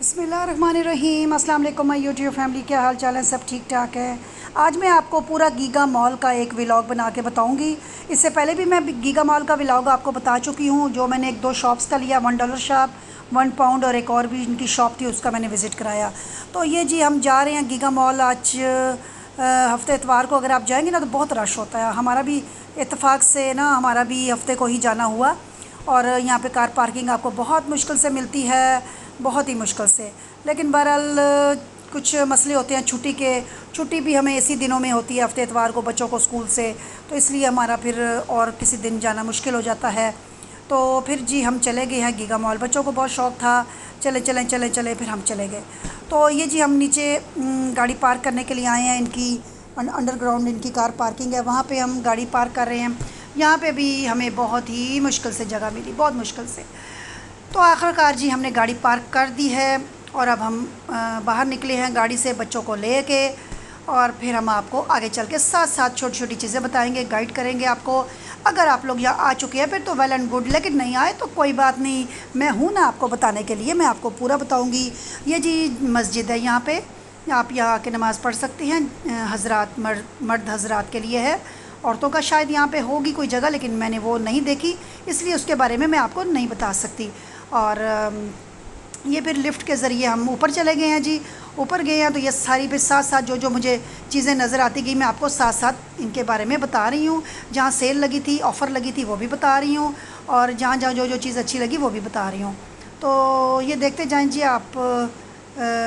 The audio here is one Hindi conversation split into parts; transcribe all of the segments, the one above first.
बिस्मिल्लाहिर्रहमानिर्रहीम। अस्सलाम वालेकुम माय यूट्यूब फैमिली, क्या हाल चाल है? सब ठीक ठाक है। आज मैं आपको पूरा गीगा मॉल का एक व्लॉग बना के बताऊंगी। इससे पहले भी मैं गीगा मॉल का व्लॉग आपको बता चुकी हूँ, जो मैंने एक दो शॉप्स का लिया, $1 शॉप, 1 पाउंड, और एक और भी इनकी शॉप थी, उसका मैंने विज़िट कराया। तो ये जी हम जा रहे हैं गीगा मॉल आज। हफ्ते इतवार को अगर आप जाएंगे ना तो बहुत रश होता है। हमारा भी इत्तेफाक से ना, हमारा भी हफ्ते को ही जाना हुआ, और यहाँ पे कार पार्किंग आपको बहुत मुश्किल से मिलती है, बहुत ही मुश्किल से। लेकिन बहरहाल कुछ मसले होते हैं छुट्टी के। छुट्टी भी हमें इसी दिनों में होती है, हफ्ते इतवार को बच्चों को स्कूल से, तो इसलिए हमारा फिर और किसी दिन जाना मुश्किल हो जाता है। तो फिर जी हम चले गए हैं गीगा मॉल। बच्चों को बहुत शौक़ था, चले चले चले चले, फिर हम चले गए। तो ये जी हम नीचे गाड़ी पार्क करने के लिए आए हैं। इनकी अंडरग्राउंड इनकी कार पार्किंग है, वहाँ पे हम गाड़ी पार्क कर रहे हैं। यहाँ पे भी हमें बहुत ही मुश्किल से जगह मिली, बहुत मुश्किल से। तो आखिरकार जी हमने गाड़ी पार्क कर दी है, और अब हम बाहर निकले हैं गाड़ी से बच्चों को ले के, और फिर हम आपको आगे चल के साथ साथ छोटी छोटी चीज़ें बताएंगे, गाइड करेंगे आपको। अगर आप लोग यहाँ आ चुके हैं फिर तो वेल एंड गुड, लेकिन नहीं आए तो कोई बात नहीं, मैं हूँ ना आपको बताने के लिए, मैं आपको पूरा बताऊँगी। ये जी मस्जिद है, यहाँ पे आप यहाँ आके नमाज़ पढ़ सकती हैं। हज़रात मर्द हज़रात के लिए है, औरतों का शायद यहाँ पे होगी कोई जगह, लेकिन मैंने वो नहीं देखी, इसलिए उसके बारे में मैं आपको नहीं बता सकती। और ये फिर लिफ़्ट के ज़रिए हम ऊपर चले गए हैं जी। ऊपर गए हैं तो ये सारी फिर साथ साथ जो जो मुझे चीज़ें नज़र आती गई, मैं आपको साथ साथ इनके बारे में बता रही हूँ। जहाँ सेल लगी थी, ऑफ़र लगी थी, वो भी बता रही हूँ, और जहाँ जहाँ जो जो चीज़ अच्छी लगी वो भी बता रही हूँ। तो ये देखते जाएँ जी आप।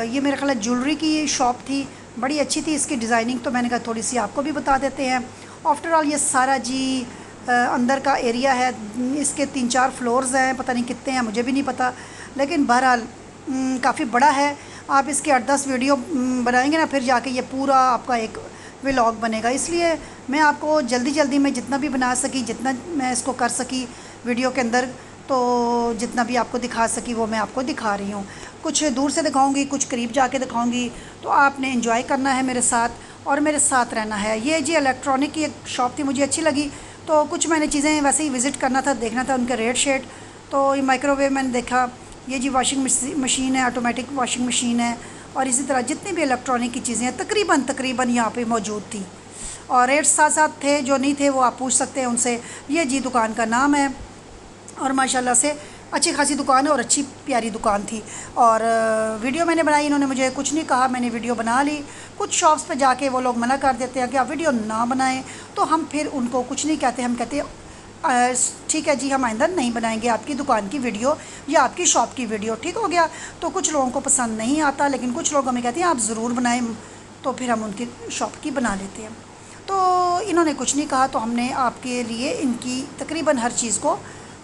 ये मेरे ख्याल ज्वेलरी की शॉप थी, बड़ी अच्छी थी इसकी डिज़ाइनिंग, तो मैंने कहा थोड़ी सी आपको भी बता देते हैं। आफ्टर ऑल ये सारा जी अंदर का एरिया है। इसके 3-4 फ्लोर्स हैं, पता नहीं कितने हैं, मुझे भी नहीं पता, लेकिन बहरहाल काफ़ी बड़ा है। आप इसके 8-10 वीडियो बनाएंगे ना, फिर जाके ये पूरा आपका एक व्लॉग बनेगा। इसलिए मैं आपको जल्दी जल्दी में जितना भी बना सकी, जितना मैं इसको कर सकी वीडियो के अंदर, तो जितना भी आपको दिखा सकी वो मैं आपको दिखा रही हूँ। कुछ दूर से दिखाऊंगी, कुछ करीब जाके दिखाऊंगी, तो आपने एंजॉय करना है मेरे साथ, और मेरे साथ रहना है। ये जी इलेक्ट्रॉनिक की एक शॉप थी, मुझे अच्छी लगी, तो कुछ मैंने चीज़ें वैसे ही विज़िट करना था, देखना था उनके रेट शेट। तो ये माइक्रोवेव मैंने देखा। ये जी वॉशिंग मशीन है, ऑटोमेटिक वॉशिंग मशीन है, और इसी तरह जितनी भी इलेक्ट्रॉनिक की चीज़ें हैं तकरीबन यहाँ पे मौजूद थी, और रेट साथ साथ थे। जो नहीं थे वो आप पूछ सकते हैं उनसे। ये जी दुकान का नाम है, और माशाल्लाह से अच्छी खासी दुकान है, और अच्छी प्यारी दुकान थी। और वीडियो मैंने बनाई, इन्होंने मुझे कुछ नहीं कहा, मैंने वीडियो बना ली। कुछ शॉप्स पे जाके वो लोग मना कर देते हैं कि आप वीडियो ना बनाएं, तो हम फिर उनको कुछ नहीं कहते, हम कहते हैं ठीक है जी, हम आइंदा नहीं बनाएंगे आपकी दुकान की वीडियो या आपकी शॉप की वीडियो, ठीक हो गया। तो कुछ लोगों को पसंद नहीं आता, लेकिन कुछ लोग हमें कहते हैं आप ज़रूर बनाएं, तो फिर हम उनकी शॉप की बना लेते हैं। तो इन्होंने कुछ नहीं कहा, तो हमने आपके लिए इनकी तकरीबन हर चीज़ को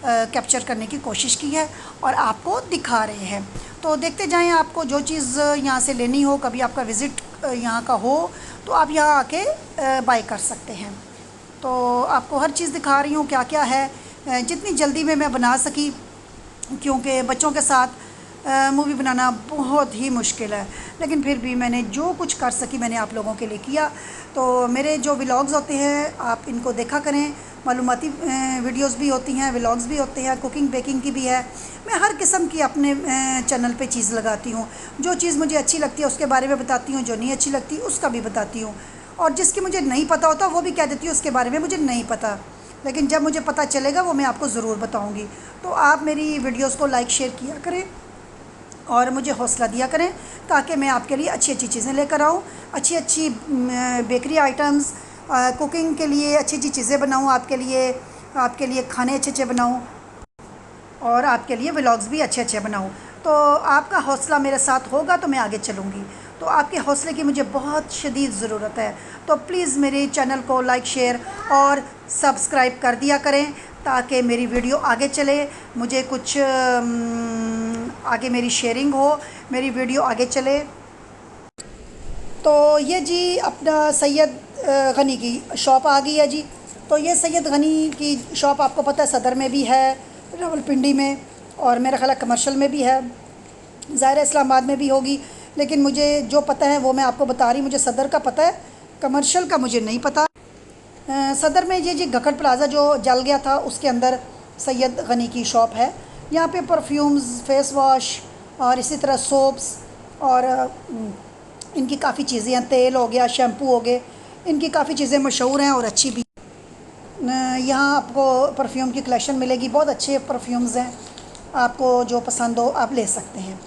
कैप्चर करने की कोशिश की है, और आपको दिखा रहे हैं। तो देखते जाएं, आपको जो चीज़ यहाँ से लेनी हो, कभी आपका विज़िट यहाँ का हो, तो आप यहाँ आके बाय कर सकते हैं। तो आपको हर चीज़ दिखा रही हूँ क्या क्या है, जितनी जल्दी में मैं बना सकी, क्योंकि बच्चों के साथ मूवी बनाना बहुत ही मुश्किल है, लेकिन फिर भी मैंने जो कुछ कर सकी मैंने आप लोगों के लिए किया। तो मेरे जो व्लॉग्स होते हैं आप इनको देखा करें, मालूमाती वीडियोस भी होती हैं, व्लॉग्स भी होते हैं, कुकिंग बेकिंग की भी है। मैं हर किस्म की अपने चैनल पे चीज़ लगाती हूँ। जो चीज़ मुझे अच्छी लगती है उसके बारे में बताती हूँ, जो नहीं अच्छी लगती उसका भी बताती हूँ, और जिसकी मुझे नहीं पता होता वो भी कह देती हूँ उसके बारे में मुझे नहीं पता, लेकिन जब मुझे पता चलेगा वो मैं आपको ज़रूर बताऊँगी। तो आप मेरी वीडियोज़ को लाइक शेयर किया करें, और मुझे हौसला दिया करें, ताकि मैं आपके लिए अच्छी अच्छी चीज़ें लेकर आऊँ, अच्छी अच्छी बेकरी आइटम्स, कुकिंग के लिए अच्छी अच्छी चीज़ें बनाऊँ, आपके लिए खाने अच्छे अच्छे बनाऊँ, और आपके लिए व्लॉग्स भी अच्छे अच्छे बनाऊँ। तो आपका हौसला मेरे साथ होगा तो मैं आगे चलूँगी। तो आपके हौसले की मुझे बहुत शदीद ज़रूरत है। तो प्लीज़ मेरे चैनल को लाइक शेयर और सब्सक्राइब कर दिया करें, ताकि मेरी वीडियो आगे चले, मुझे कुछ आगे मेरी शेयरिंग हो, मेरी वीडियो आगे चले। तो ये जी अपना सैयद गनी की शॉप आ गई है जी। तो ये सैयद गनी की शॉप आपको पता है सदर में भी है, रावलपिंडी में, और मेरा ख्याल कमर्शियल में भी है, ज़ाहिर इस्लामाबाद में भी होगी, लेकिन मुझे जो पता है वो मैं आपको बता रही। मुझे सदर का पता है, कमर्शियल का मुझे नहीं पता। सदर में ये जी गकड़ प्लाज़ा जो जल गया था उसके अंदर सैयद गनी की शॉप है। यहाँ पे परफ्यूम्स, फेस वॉश और इसी तरह सोप्स और इनकी काफ़ी चीज़ें हैं, तेल हो गया, शैम्पू हो गए, इनकी काफ़ी चीज़ें मशहूर हैं और अच्छी भी। यहाँ आपको परफ्यूम की कलेक्शन मिलेगी, बहुत अच्छे परफ्यूम्स हैं, आपको जो पसंद हो आप ले सकते हैं।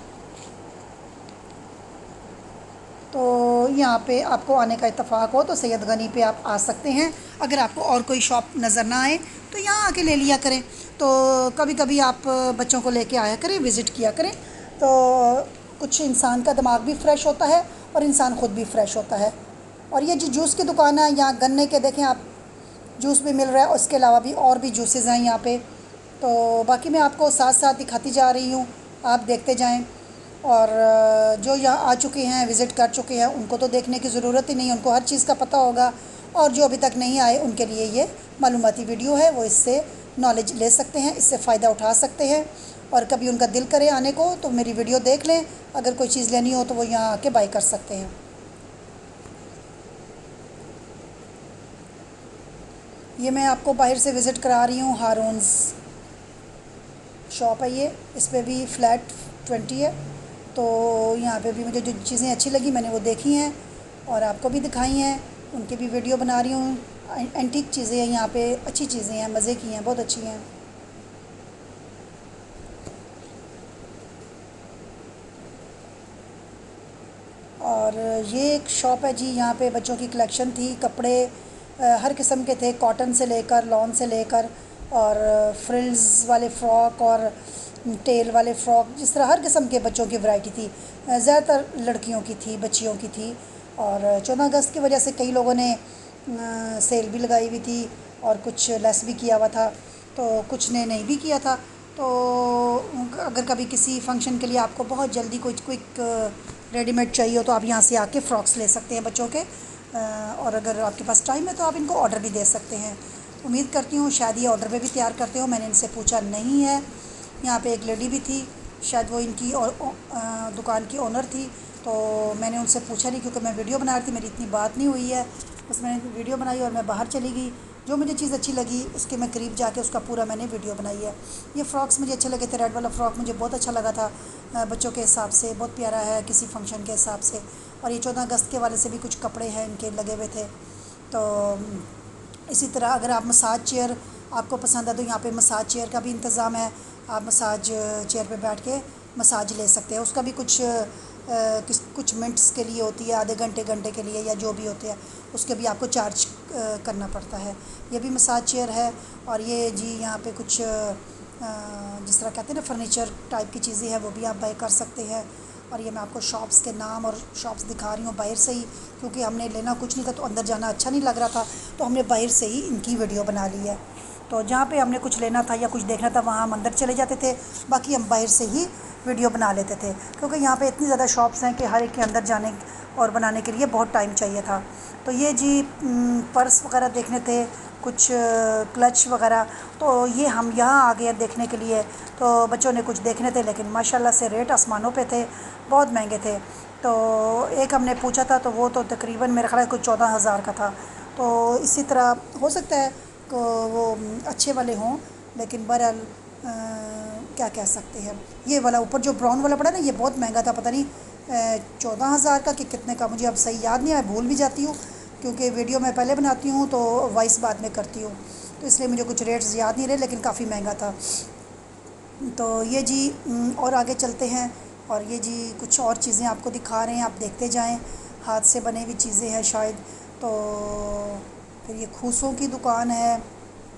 तो यहाँ पे आपको आने का इत्तेफाक हो तो सैयद गनी पे आप आ सकते हैं। अगर आपको और कोई शॉप नज़र ना आए तो यहाँ आके ले लिया करें। तो कभी कभी आप बच्चों को लेके आया करें, विज़िट किया करें, तो कुछ इंसान का दिमाग भी फ़्रेश होता है और इंसान ख़ुद भी फ़्रेश होता है। और ये जो जूस की दुकान है, यहाँ गन्ने के देखें आप, जूस भी मिल रहा है, उसके अलावा भी और भी जूसेस हैं यहाँ पे। तो बाकी मैं आपको साथ साथ दिखाती जा रही हूँ, आप देखते जाएं। और जो यहाँ आ चुके हैं, विज़िट कर चुके हैं, उनको तो देखने की ज़रूरत ही नहीं, उनको हर चीज़ का पता होगा। और जो अभी तक नहीं आए उनके लिए ये मालूमाती वीडियो है, वो इससे नॉलेज ले सकते हैं, इससे फ़ायदा उठा सकते हैं। और कभी उनका दिल करे आने को तो मेरी वीडियो देख लें, अगर कोई चीज़ लेनी हो तो वो यहाँ आके बाई कर सकते हैं। ये मैं आपको बाहर से विज़िट करा रही हूँ, हारून्स शॉप है ये, इस पर भी फ्लैट 20 है। तो यहाँ पे भी मुझे जो चीज़ें अच्छी लगी मैंने वो देखी हैं और आपको भी दिखाई हैं, उनकी भी वीडियो बना रही हूँ। एंटीक चीज़ें हैं यहाँ पे, अच्छी चीज़ें हैं, मज़े की हैं, बहुत अच्छी हैं। और ये एक शॉप है जी, यहाँ पे बच्चों की कलेक्शन थी, कपड़े हर किस्म के थे, कॉटन से लेकर लॉन से लेकर और फ्रिल्स वाले फ़्रॉक और टेल वाले फ़्रॉक, जिस तरह हर किस्म के बच्चों की वैरायटी थी। ज़्यादातर लड़कियों की थी, बच्चियों की थी। और 14 अगस्त की वजह से कई लोगों ने सेल भी लगाई हुई थी और कुछ लेस भी किया हुआ था, तो कुछ ने नहीं भी किया था। तो अगर कभी किसी फंक्शन के लिए आपको बहुत जल्दी कोई क्विक रेडीमेड चाहिए हो तो आप यहाँ से आके फ़्रॉक्स ले सकते हैं बच्चों के। और अगर आपके पास टाइम है तो आप इनको ऑर्डर भी दे सकते हैं। उम्मीद करती हूँ शायद ये ऑर्डर पे भी तैयार करते हो, मैंने इनसे पूछा नहीं है। यहाँ पे एक लेडी भी थी, शायद वो इनकी दुकान की ओनर थी, तो मैंने उनसे पूछा नहीं क्योंकि मैं वीडियो बना रही थी, मेरी इतनी बात नहीं हुई है। बस मैंने वीडियो बनाई और मैं बाहर चली गई। जो मुझे चीज़ अच्छी लगी उसके मैं करीब जाके उसका पूरा मैंने वीडियो बनाई है। ये फ़्रॉक्स मुझे अच्छे लगे थे, रेड वाला फ़्रॉक मुझे बहुत अच्छा लगा था, बच्चों के हिसाब से बहुत प्यारा है, किसी फंक्शन के हिसाब से। और ये 14 अगस्त के वाले से भी कुछ कपड़े हैं इनके लगे हुए थे। तो इसी तरह अगर आप मसाज चेयर आपको पसंद है तो यहाँ पे मसाज चेयर का भी इंतज़ाम है, आप मसाज चेयर पे बैठ के मसाज ले सकते हैं। उसका भी कुछ मिनट्स के लिए होती है, आधे घंटे के लिए या जो भी होते हैं, उसके भी आपको चार्ज करना पड़ता है। ये भी मसाज चेयर है। और ये जी यहाँ पे कुछ जिस तरह कहते हैं ना फर्नीचर टाइप की चीज़ें हैं, वो भी आप बाय कर सकते हैं। और ये मैं आपको शॉप्स के नाम और शॉप्स दिखा रही हूँ बाहर से ही, क्योंकि हमने लेना कुछ नहीं था तो अंदर जाना अच्छा नहीं लग रहा था, तो हमने बाहर से ही इनकी वीडियो बना ली है। तो जहाँ पे हमने कुछ लेना था या कुछ देखना था वहाँ हम अंदर चले जाते थे, बाकी हम बाहर से ही वीडियो बना लेते थे, क्योंकि यहाँ पे इतनी ज़्यादा शॉप्स हैं कि हर एक के अंदर जाने और बनाने के लिए बहुत टाइम चाहिए था। तो ये जी पर्स वगैरह देखने थे, कुछ क्लच वगैरह, तो ये हम यहाँ आ गए देखने के लिए। तो बच्चों ने कुछ देखने थे, लेकिन माशाल्लाह से रेट आसमानों पे थे, बहुत महंगे थे। तो एक हमने पूछा था तो वो तो तकरीबन मेरा ख्याल है कुछ 14,000 का था। तो इसी तरह हो सकता है कि वो अच्छे वाले हों, लेकिन बहरहाल क्या कह सकते हैं। ये वाला ऊपर जो ब्राउन वाला पड़ा ना, ये बहुत महंगा था, पता नहीं 14,000 का कि कितने का, मुझे अब सही याद नहीं है, मैं भूल भी जाती हूँ क्योंकि वीडियो मैं पहले बनाती हूँ तो वॉइस बाद में करती हूँ, तो इसलिए मुझे कुछ रेट्स याद नहीं रहे, लेकिन काफ़ी महंगा था। तो ये जी और आगे चलते हैं। और ये जी कुछ और चीज़ें आपको दिखा रहे हैं, आप देखते जाएं, हाथ से बने हुई चीज़ें हैं शायद। तो फिर ये खूसों की दुकान है,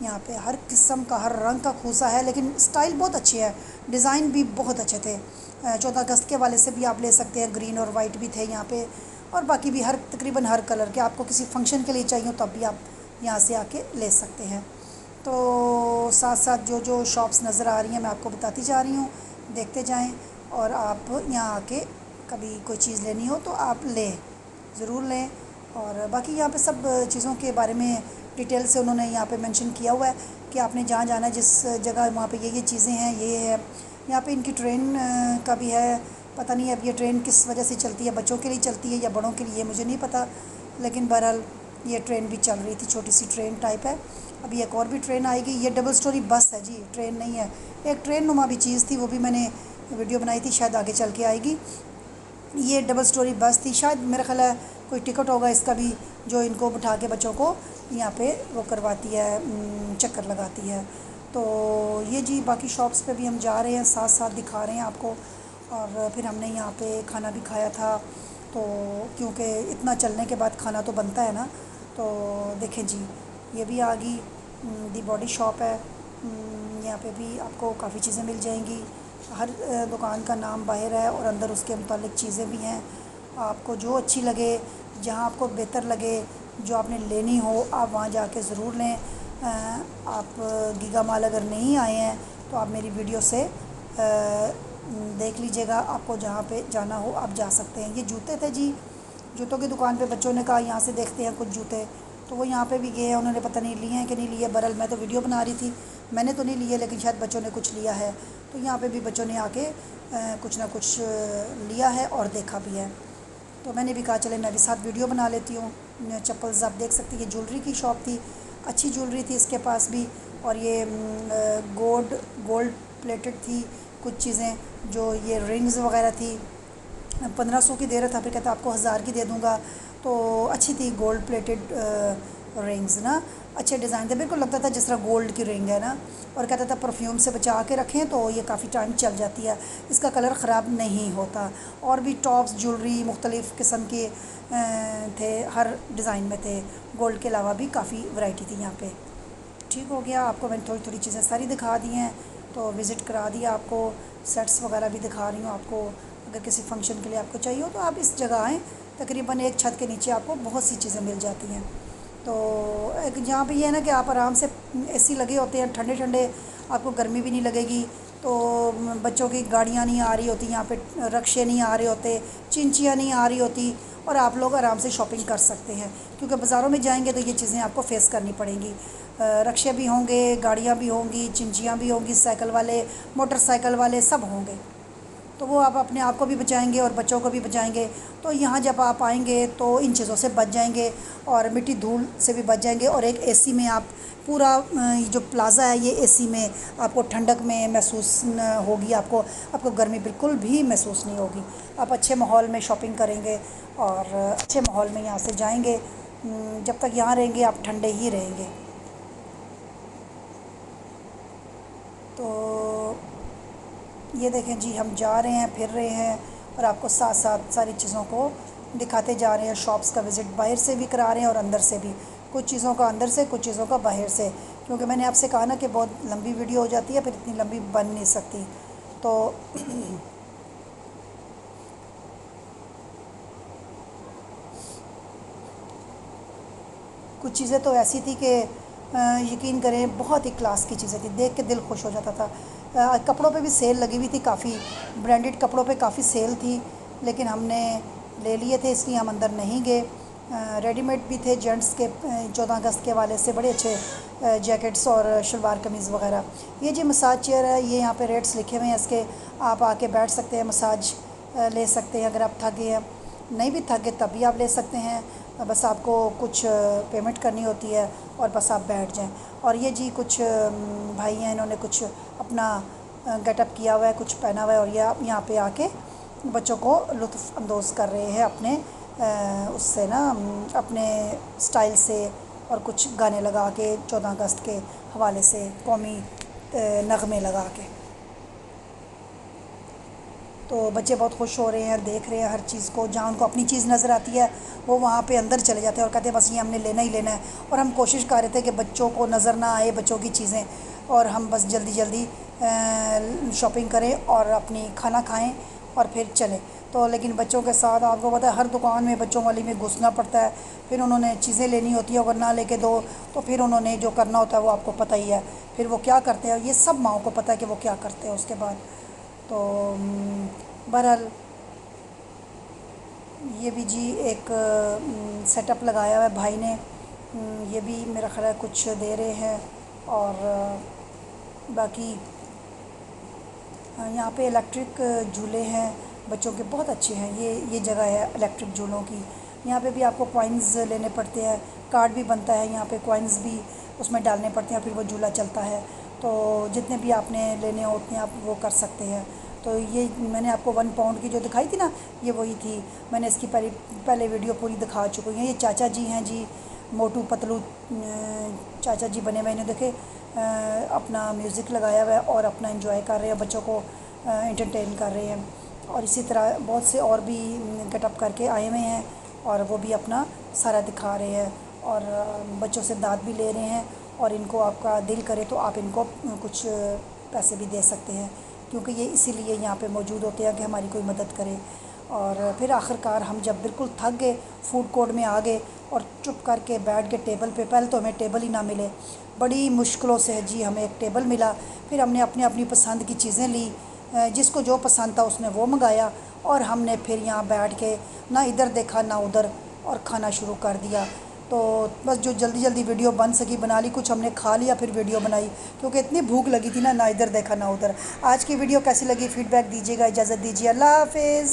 यहाँ पे हर किस्म का हर रंग का खूसा है, लेकिन स्टाइल बहुत अच्छे है, डिज़ाइन भी बहुत अच्छे थे। 14 अगस्त के वाले से भी आप ले सकते हैं, ग्रीन और वाइट भी थे यहाँ पे, और बाकी भी हर तकरीबन हर कलर के आपको किसी फंक्शन के लिए चाहिए तब भी आप यहाँ से आके ले सकते हैं। तो साथ साथ जो जो शॉप्स नज़र आ रही हैं मैं आपको बताती जा रही हूँ, देखते जाएं। और आप यहाँ आके कभी कोई चीज़ लेनी हो तो आप ज़रूर लें। और बाकी यहाँ पे सब चीज़ों के बारे में डिटेल से उन्होंने यहाँ पे मेंशन किया हुआ है कि आपने जहाँ जाना है, जिस जगह वहाँ पे ये चीज़ें हैं, ये है। यहाँ पे इनकी ट्रेन का भी है, पता नहीं अब ये ट्रेन किस वजह से चलती है, बच्चों के लिए चलती है या बड़ों के लिए, मुझे नहीं पता, लेकिन बहरहाल ये ट्रेन भी चल रही थी, छोटी सी ट्रेन टाइप है। अभी एक और भी ट्रेन आएगी, ये डबल स्टोरी बस है जी, ट्रेन नहीं है, एक ट्रेन नुमा भी चीज़ थी, वो भी मैंने वीडियो बनाई थी, शायद आगे चल के आएगी। ये डबल स्टोरी बस थी, शायद मेरा ख्याल है कोई टिकट होगा इसका भी, जो इनको बिठा के बच्चों को यहाँ पे वो करवाती है, चक्कर लगाती है। तो ये जी बाकी शॉप्स पे भी हम जा रहे हैं, साथ साथ दिखा रहे हैं आपको। और फिर हमने यहाँ पे खाना भी खाया था, तो क्योंकि इतना चलने के बाद खाना तो बनता है ना। तो देखें जी, ये भी आ गई दी बॉडी शॉप है। यहाँ पे भी आपको काफ़ी चीज़ें मिल जाएंगी। हर दुकान का नाम बाहर है और अंदर उसके मुतालिक चीज़ें भी हैं। आपको जो अच्छी लगे, जहाँ आपको बेहतर लगे, जो आपने लेनी हो, आप वहाँ जाके ज़रूर लें। आप गीगा मॉल अगर नहीं आए हैं तो आप मेरी वीडियो से देख लीजिएगा, आपको जहाँ पे जाना हो आप जा सकते हैं। ये जूते थे जी, जूतों की दुकान पे बच्चों ने कहा यहाँ से देखते हैं कुछ जूते, तो वो यहाँ पे भी गए हैं। उन्होंने पता नहीं लिए हैं कि नहीं लिए, बहरहाल मैं तो वीडियो बना रही थी, मैंने तो नहीं लिए, लेकिन शायद बच्चों ने कुछ लिया है। तो यहाँ पे भी बच्चों ने आके कुछ ना कुछ लिया है और देखा भी है। तो मैंने भी कहा चले मैं भी साथ वीडियो बना लेती हूँ। चप्पल्स आप देख सकती हैं, ज्वेलरी की शॉप थी, अच्छी ज्वेलरी थी इसके पास भी। और ये गोल्ड प्लेटेड थी कुछ चीज़ें, जो ये रिंग्स वगैरह थी। 1500 की दे रहा था, फिर कहता आपको 1000 की दे दूँगा। तो अच्छी थी गोल्ड प्लेटेड रिंग्स ना, अच्छे डिज़ाइन थे, बिल्कुल लगता था जिस तरह गोल्ड की रिंग है ना। और कहता था परफ्यूम से बचा के रखें तो ये काफ़ी टाइम चल जाती है, इसका कलर ख़राब नहीं होता। और भी टॉप्स ज्वेलरी मुख्तलिफ़ किस्म के थे, हर डिज़ाइन में थे। गोल्ड के अलावा भी काफ़ी वैरायटी थी यहाँ पे। ठीक हो गया, आपको मैंने थोड़ी थोड़ी चीज़ें सारी दिखा दी हैं, तो विज़िट करा दिया आपको। सेट्स वगैरह भी दिखा रही हूँ आपको, अगर किसी फंक्शन के लिए आपको चाहिए हो तो आप इस जगह आएँ। तकरीबन एक छत के नीचे आपको बहुत सी चीज़ें मिल जाती हैं। तो एक यहाँ पे ये है ना कि आप आराम से, एसी लगे होते हैं, ठंडे ठंडे, आपको गर्मी भी नहीं लगेगी। तो बच्चों की गाड़ियाँ नहीं आ रही होती यहाँ पे, रक्शे नहीं आ रहे होते, चिंचियाँ नहीं आ रही होती, और आप लोग आराम से शॉपिंग कर सकते हैं। क्योंकि बाज़ारों में जाएंगे तो ये चीज़ें आपको फेस करनी पड़ेंगी। रक्शे भी होंगे, गाड़ियाँ भी होंगी, चिंचियाँ भी होंगी, साइकिल वाले, मोटरसाइकिल वाले सब होंगे। तो वो आप अपने आप को भी बचाएंगे और बच्चों को भी बचाएंगे। तो यहाँ जब आप आएंगे तो इन चीज़ों से बच जाएंगे और मिट्टी धूल से भी बच जाएंगे। और एक एसी में आप पूरा, ये जो प्लाज़ा है ये एसी में, आपको ठंडक में महसूस होगी, आपको गर्मी बिल्कुल भी महसूस नहीं होगी। आप अच्छे माहौल में शॉपिंग करेंगे और अच्छे माहौल में यहाँ से जाएंगे। जब तक यहाँ रहेंगे आप ठंडे ही रहेंगे। तो ये देखें जी, हम जा रहे हैं, फिर रहे हैं, और आपको साथ साथ सारी चीज़ों को दिखाते जा रहे हैं। शॉप्स का विज़िट बाहर से भी करा रहे हैं और अंदर से भी, कुछ चीज़ों का अंदर से, कुछ चीज़ों का बाहर से। क्योंकि मैंने आपसे कहा ना कि बहुत लंबी वीडियो हो जाती है, फिर इतनी लंबी बन नहीं सकती। तो कुछ चीज़ें तो ऐसी थी कि यकीन करें बहुत ही क्लास की चीज़ें थी, देख के दिल खुश हो जाता था। कपड़ों पे भी सेल लगी हुई थी, काफ़ी ब्रांडेड कपड़ों पे काफ़ी सेल थी, लेकिन हमने ले लिए थे इसलिए हम अंदर नहीं गए। रेडीमेड भी थे जेंट्स के, 14 अगस्त के हवाले से बड़े अच्छे जैकेट्स और शलवार कमीज़ वगैरह। ये जी मसाज चेयर है, ये यहाँ पे रेट्स लिखे हुए हैं इसके, आप आके बैठ सकते हैं, मसाज ले सकते हैं। अगर आप थक गए हैं, नहीं भी थक गए तब भी आप ले सकते हैं, बस आपको कुछ पेमेंट करनी होती है और बस आप बैठ जाएं। और ये जी कुछ भाई हैं, इन्होंने कुछ अपना गेटअप किया हुआ है, कुछ पहना हुआ है, और ये यहाँ पे आके बच्चों को लुत्फ़ अंदोज़ कर रहे हैं अपने उससे ना, अपने स्टाइल से, और कुछ गाने लगा के 14 अगस्त के हवाले से कौमी नगमे लगा के। तो बच्चे बहुत खुश हो रहे हैं, देख रहे हैं हर चीज़ को। जहाँ उनको अपनी चीज़ नज़र आती है वो वहाँ पे अंदर चले जाते हैं और कहते हैं बस ये हमने लेना ही लेना है। और हम कोशिश कर रहे थे कि बच्चों को नज़र ना आए बच्चों की चीज़ें, और हम बस जल्दी जल्दी शॉपिंग करें और अपनी खाना खाएं और फिर चलें। तो लेकिन बच्चों के साथ आपको पता है हर दुकान में बच्चों वाली में घुसना पड़ता है, फिर उन्होंने चीज़ें लेनी होती है, अगर ना लेके दो तो फिर उन्होंने जो करना होता है वो आपको पता ही है, फिर वो क्या करते हैं, ये सब माँओं को पता है कि वो क्या करते हैं उसके बाद। तो बहरहाल ये भी जी एक सेटअप लगाया हुआ है भाई ने, ये भी मेरा ख्याल है कुछ दे रहे हैं। और बाकी यहाँ पे इलेक्ट्रिक झूले हैं बच्चों के, बहुत अच्छे हैं। ये जगह है इलेक्ट्रिक झूलों की। यहाँ पे भी आपको कॉइन्स लेने पड़ते हैं, कार्ड भी बनता है यहाँ पे, कॉइन्स भी उसमें डालने पड़ते हैं, फिर वो झूला चलता है। तो जितने भी आपने लेने हो उतने आप वो कर सकते हैं। तो तो ये मैंने आपको 1 पाउंड की जो दिखाई थी ना, ये वही थी। मैंने इसकी पहले वीडियो पूरी दिखा चुकी हूँ। ये चाचा जी हैं जी, मोटू पतलू चाचा जी बने हुए। इन्हें देखे अपना म्यूज़िक लगाया हुआ है और अपना एंजॉय कर रहे हैं, बच्चों को एंटरटेन कर रहे हैं। और इसी तरह बहुत से और भी गेटअप करके आए हुए हैं और वो भी अपना सारा दिखा रहे हैं और बच्चों से दाद भी ले रहे हैं। और इनको आपका दिल करे तो आप इनको कुछ पैसे भी दे सकते हैं, क्योंकि ये इसीलिए यहाँ पे मौजूद होते हैं कि हमारी कोई मदद करे। और फिर आखिरकार हम जब बिल्कुल थक गए, फूड कोर्ट में आ गए और चुप करके बैठ गए टेबल पे। पहले तो हमें टेबल ही ना मिले, बड़ी मुश्किलों से जी हमें एक टेबल मिला। फिर हमने अपनी अपनी पसंद की चीज़ें ली, जिसको जो पसंद था उसने वो मंगाया और हमने फिर यहाँ बैठ के ना इधर देखा ना उधर और खाना शुरू कर दिया। तो बस जो जल्दी जल्दी वीडियो बन सकी बना ली, कुछ हमने खा लिया फिर वीडियो बनाई, क्योंकि इतनी भूख लगी थी ना, ना इधर देखा ना उधर। आज की वीडियो कैसी लगी फीडबैक दीजिएगा, इजाज़त दीजिए, अल्लाह हाफिज़।